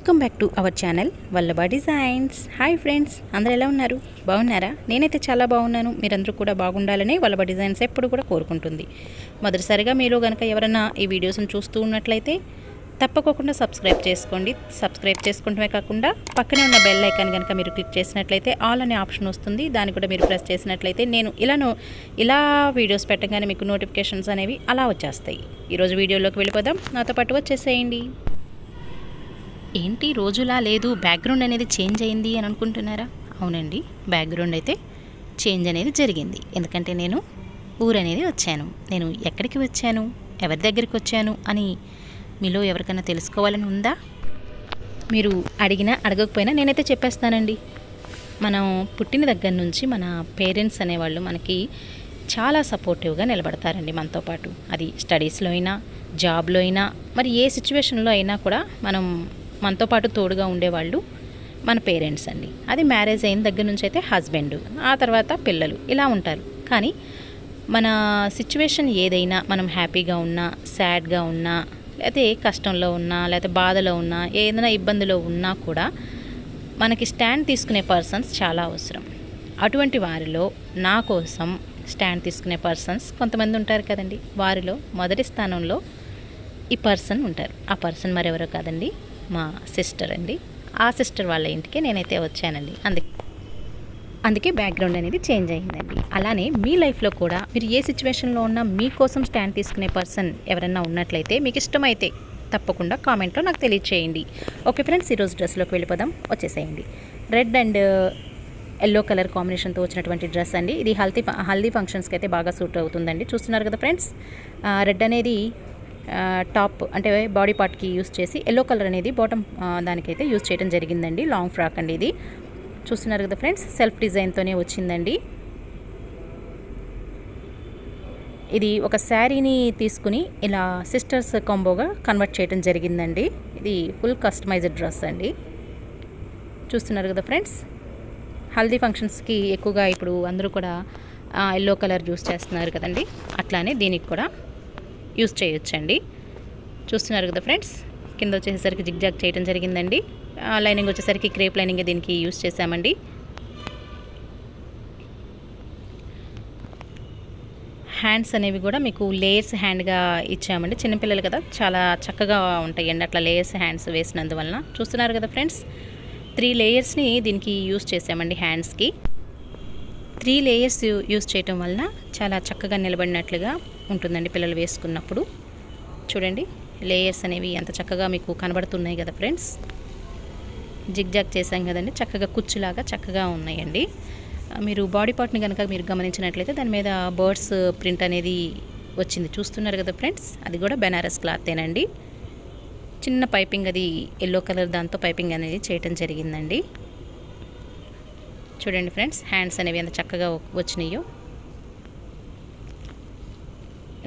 Welcome back to our channel Vallabha designs. Hi friends, అందరూ ఎలా ఉన్నారు? బాగున్నారా? నేనైతే చాలా బాగున్నాను. మీరందరూ కూడా బాగుండాలని వల్లభ డిజైన్స్ ఎప్పుడు కూడా కోరుకుంటుంది. మొదటిసారిగా మీలో కనుక ఎవరైనా ఈ వీడియోస్ని చూస్తూ ఉన్నట్లయితే తప్పకుండా సబ్స్క్రైబ్ చేసుకోండి. సబ్స్క్రైబ్ చేసుకుంటమే కాకుండా పక్కనే ఉన్న బెల్ ఐకాన్ కనుక మీరు క్లిక్ చేసినట్లయితే ఆల్ అనే ఆప్షన్ వస్తుంది. దాన్ని కూడా మీరు ప్రెస్ చేసినట్లయితే నేను ఇలా వీడియోస్ పెట్టగానే మీకు నోటిఫికేషన్స్ అనేవి అలా వచ్చేస్తాయి. ఈరోజు వీడియోలోకి వెళ్ళిపోదాం, నాతో పాటు వచ్చేసేయండి. ఏంటి రోజులా లేదు, బ్యాక్గ్రౌండ్ అనేది చేంజ్ అయింది అని అనుకుంటున్నారా? అవునండి, బ్యాక్గ్రౌండ్ అయితే చేంజ్ అనేది జరిగింది. ఎందుకంటే నేను ఊరు అనేది వచ్చాను. నేను ఎక్కడికి వచ్చాను, ఎవరి దగ్గరికి వచ్చాను అని మీలో ఎవరికైనా తెలుసుకోవాలని ఉందా? మీరు అడిగినా అడగకపోయినా నేనైతే చెప్పేస్తానండి. మనం పుట్టిన దగ్గర నుంచి మన పేరెంట్స్ అనేవాళ్ళు మనకి చాలా సపోర్టివ్గా నిలబడతారండి మనతో పాటు. అది స్టడీస్లో అయినా, జాబ్లో అయినా, మరి ఏ సిచ్యువేషన్లో అయినా కూడా మనతో పాటు తోడుగా ఉండేవాళ్ళు మన పేరెంట్స్ అండి. అది మ్యారేజ్ అయిన దగ్గర నుంచి అయితే హస్బెండ్, ఆ తర్వాత పిల్లలు ఇలా ఉంటారు. కానీ మన సిచ్యువేషన్ ఏదైనా, మనం హ్యాపీగా ఉన్నా, సాడ్గా ఉన్నా, లేకపోతే కష్టంలో ఉన్నా, లేకపోతే బాధలో ఉన్నా, ఏదైనా ఇబ్బందిలో ఉన్నా కూడా మనకి స్టాండ్ తీసుకునే పర్సన్స్ చాలా అవసరం. అటువంటి వారిలో నా కోసం స్టాండ్ తీసుకునే పర్సన్స్ కొంతమంది ఉంటారు కదండి. వారిలో మొదటి స్థానంలో ఈ పర్సన్ ఉంటారు. ఆ పర్సన్ మరెవరో కాదండి, మా సిస్టర్ అండి. ఆ సిస్టర్ వాళ్ళ ఇంటికి నేనైతే వచ్చానండి. అందుకే బ్యాక్గ్రౌండ్ అనేది చేంజ్ అయిందండి. అలానే మీ లైఫ్లో కూడా మీరు ఏ సిచ్యువేషన్లో ఉన్నా మీకోసం స్టాండ్ తీసుకునే పర్సన్ ఎవరన్నా ఉన్నట్లయితే, మీకు ఇష్టమైతే తప్పకుండా కామెంట్లో నాకు తెలియచేయండి. ఓకే ఫ్రెండ్స్, ఈరోజు డ్రెస్లోకి వెళ్ళిపోదాం, వచ్చేసేయండి. రెడ్ అండ్ ఎల్లో కలర్ కాంబినేషన్తో వచ్చినటువంటి డ్రెస్ అండి. ఇది హల్దీ ఫంక్షన్స్కి అయితే బాగా సూట్ అవుతుందండి. చూస్తున్నారు కదా ఫ్రెండ్స్, రెడ్ అనేది టాప్ అంటే బాడీ పార్ట్కి యూస్ చేసి, ఎల్లో కలర్ అనేది బాటమ్ దానికైతే యూస్ చేయడం జరిగిందండి. లాంగ్ ఫ్రాక్ అండి ఇది. చూస్తున్నారు కదా ఫ్రెండ్స్, సెల్ఫ్ డిజైన్తోనే వచ్చిందండి. ఇది ఒక శారీని తీసుకుని ఇలా సిస్టర్స్ కాంబోగా కన్వర్ట్ చేయడం జరిగిందండి. ఇది ఫుల్ కస్టమైజ్డ్ డ్రెస్ అండి. చూస్తున్నారు కదా ఫ్రెండ్స్, హల్దీ ఫంక్షన్స్కి ఎక్కువగా ఇప్పుడు అందరూ కూడా ఎల్లో కలర్ యూస్ చేస్తున్నారు కదండి. అట్లానే దీనికి కూడా యూస్ చేయొచ్చండి. చూస్తున్నారు కదా ఫ్రెండ్స్, కింద వచ్చేసరికి జిగ్జాగ్ చేయడం జరిగిందండి. లైనింగ్ వచ్చేసరికి క్రేప్ లైనింగ్ దీనికి యూస్ చేసామండి. హ్యాండ్స్ అనేవి కూడా మీకు లేయర్స్ హ్యాండ్గా ఇచ్చామండి. చిన్నపిల్లలు కదా, చాలా చక్కగా ఉంటాయండి అట్లా లేయర్స్ హ్యాండ్స్ వేసినందువలన. చూస్తున్నారు కదా ఫ్రెండ్స్, 3 లేయర్స్ని దీనికి యూస్ చేసామండి. హ్యాండ్స్కి 3 లేయర్స్ యూస్ చేయటం వలన చాలా చక్కగా నిలబడినట్లుగా ఉంటుందండి పిల్లలు వేసుకున్నప్పుడు. చూడండి, లేయర్స్ అనేవి ఎంత చక్కగా మీకు కనబడుతున్నాయి కదా ఫ్రెండ్స్. జిగ్జాగ్ చేసాం కదండి, చక్కగా కుచ్చులాగా చక్కగా ఉన్నాయండి. మీరు బాడీ పార్ట్ని కనుక మీరు గమనించినట్లయితే దాని మీద బర్డ్స్ ప్రింట్ అనేది వచ్చింది. చూస్తున్నారు కదా ఫ్రెండ్స్, అది కూడా బెనారస్ క్లాతేనండి. చిన్న పైపింగ్, అది ఎల్లో కలర్ దాంతో పైపింగ్ అనేది చేయటం జరిగిందండి. చూడండి ఫ్రెండ్స్, హ్యాండ్స్ అనేవి ఎంత చక్కగా వచ్చినాయో.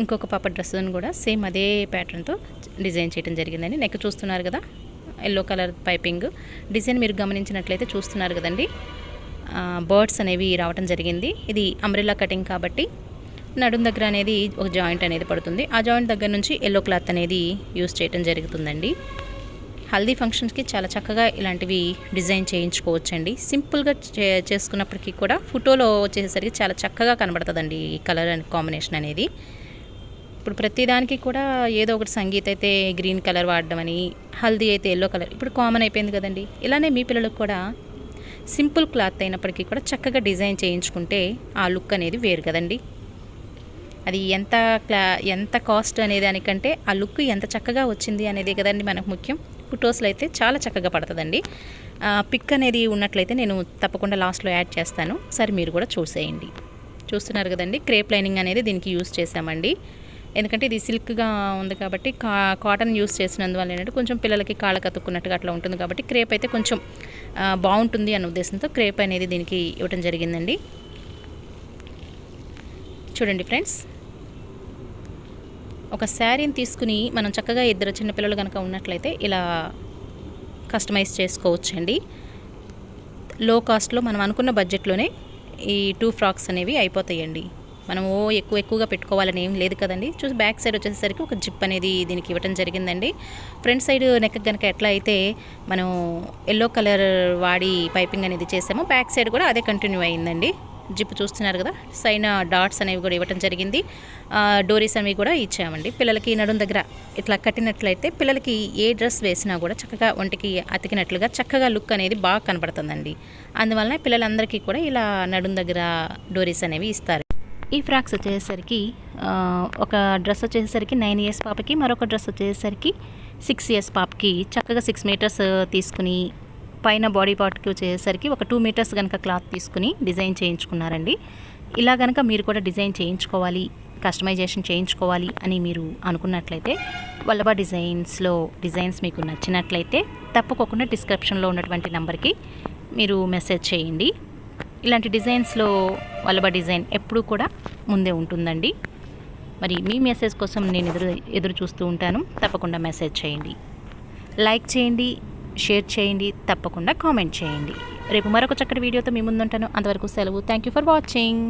ఇంకొక పాప డ్రెస్ని కూడా సేమ్ అదే ప్యాటర్న్తో డిజైన్ చేయడం జరిగిందండి. నెక్ చూస్తున్నారు కదా, ఎల్లో కలర్ పైపింగ్ డిజైన్ మీరు గమనించినట్లయితే చూస్తున్నారు కదండి. బర్డ్స్ అనేవి రావడం జరిగింది. ఇది అంబ్రెల్లా కటింగ్ కాబట్టి నడుం దగ్గర అనేది ఒక జాయింట్ అనేది పడుతుంది. ఆ జాయింట్ దగ్గర నుంచి ఎల్లో క్లాత్ అనేది యూస్ చేయడం జరుగుతుందండి. హల్దీ ఫంక్షన్స్కి చాలా చక్కగా ఇలాంటివి డిజైన్ చేయించుకోవచ్చండి. సింపుల్గా చేసుకున్నప్పటికీ కూడా ఫోటోలో వచ్చేసరికి చాలా చక్కగా కనబడుతుందండి ఈ కలర్ అండ్ కాంబినేషన్ అనేది. ఇప్పుడు ప్రతిదానికి కూడా ఏదో ఒకటి సంగీత్ అయితే గ్రీన్ కలర్ వాడడం అని, హల్దీ అయితే ఎల్లో కలర్ ఇప్పుడు కామన్ అయిపోయింది కదండి. ఇలానే మీ పిల్లలకు కూడా సింపుల్ క్లాత్ అయినప్పటికీ కూడా చక్కగా డిజైన్ చేయించుకుంటే ఆ లుక్ అనేది వేరు కదండి. అది ఎంత కాస్ట్ అనే దానికంటే ఆ లుక్ ఎంత చక్కగా వచ్చింది అనేది కదండి మనకు ముఖ్యం. ఫొటోస్లో అయితే చాలా చక్కగా పడుతుందండి. పిక్ అనేది ఉన్నట్లయితే నేను తప్పకుండా లాస్ట్లో యాడ్ చేస్తాను, సరే మీరు కూడా చూసేయండి. చూస్తున్నారు కదండి, క్రేప్ లైనింగ్ అనేది దీనికి యూస్ చేసామండి. ఎందుకంటే ఇది సిల్క్గా ఉంది కాబట్టి కాటన్ యూస్ చేసినందువల్ల ఏంటంటే కొంచెం పిల్లలకి కాళ్ళకు అతుక్కున్నట్టుగా అట్లా ఉంటుంది కాబట్టి క్రేప్ అయితే కొంచెం బాగుంటుంది అన్న ఉద్దేశంతో క్రేప్ అనేది దీనికి ఇవ్వడం జరిగిందండి. చూడండి ఫ్రెండ్స్, ఒక శారీని తీసుకుని మనం చక్కగా ఇద్దరు చిన్నపిల్లలు కనుక ఉన్నట్లయితే ఇలా కస్టమైజ్ చేసుకోవచ్చండి. లో కాస్ట్లో మనం అనుకున్న బడ్జెట్లోనే ఈ 2 ఫ్రాక్స్ అనేవి అయిపోతాయండి. మనం ఎక్కువగా పెట్టుకోవాలని ఏం లేదు కదండి. చూసి బ్యాక్ సైడ్ వచ్చేసరికి ఒక జిప్ అనేది దీనికి ఇవ్వడం జరిగిందండి. ఫ్రంట్ సైడ్ నెక్ కనుక ఎట్లా అయితే మనం ఎల్లో కలర్ వాడి పైపింగ్ అనేది చేసామో బ్యాక్ సైడ్ కూడా అదే కంటిన్యూ అయిందండి. జిప్ చూస్తున్నారు కదా, సైన్ డాట్స్ అనేవి కూడా ఇవ్వడం జరిగింది. డోరీస్ అనేవి కూడా ఇచ్చామండి. పిల్లలకి నడుం దగ్గర ఇట్లా కట్టినట్లయితే పిల్లలకి ఏ డ్రెస్ వేసినా కూడా చక్కగా ఒంటికి అతికినట్లుగా చక్కగా లుక్ అనేది బాగా కనబడుతుందండి. అందువలన పిల్లలందరికీ కూడా ఇలా నడుం దగ్గర డోరీస్ అనేవి ఇస్తారు. ఈ ఫ్రాక్స్ వచ్చేసరికి ఒక డ్రెస్ వచ్చేసరికి 9 ఇయర్స్ పాపకి, మరొక డ్రెస్ వచ్చేసరికి 6 ఇయర్స్ పాపకి చక్కగా 6 మీటర్స్ తీసుకుని పైన బాడీ పార్ట్కి వచ్చేసరికి ఒక 2 మీటర్స్ కనుక క్లాత్ తీసుకుని డిజైన్ చేయించుకున్నారండి. ఇలా కనుక మీరు కూడా డిజైన్ చేయించుకోవాలి, కస్టమైజేషన్ చేయించుకోవాలి అని మీరు అనుకున్నట్లయితే వల్లభ డిజైన్స్ మీకు నచ్చినట్లయితే తప్పకుండా డిస్క్రిప్షన్లో ఉన్నటువంటి నెంబర్కి మీరు మెసేజ్ చేయండి. ఇలాంటి డిజైన్స్లో వల్లభ డిజైన్ ఎప్పుడూ కూడా ముందే ఉంటుందండి. మరి మీ మెసేజ్ కోసం నేను ఎదురు చూస్తూ ఉంటాను. తప్పకుండా మెసేజ్ చేయండి, లైక్ చేయండి, షేర్ చేయండి, తప్పకుండా కామెంట్ చేయండి. రేపు మరొక చక్కటి వీడియోతో మీ ముందుంటాను. అంతవరకు సెలవు. Thank you for watching.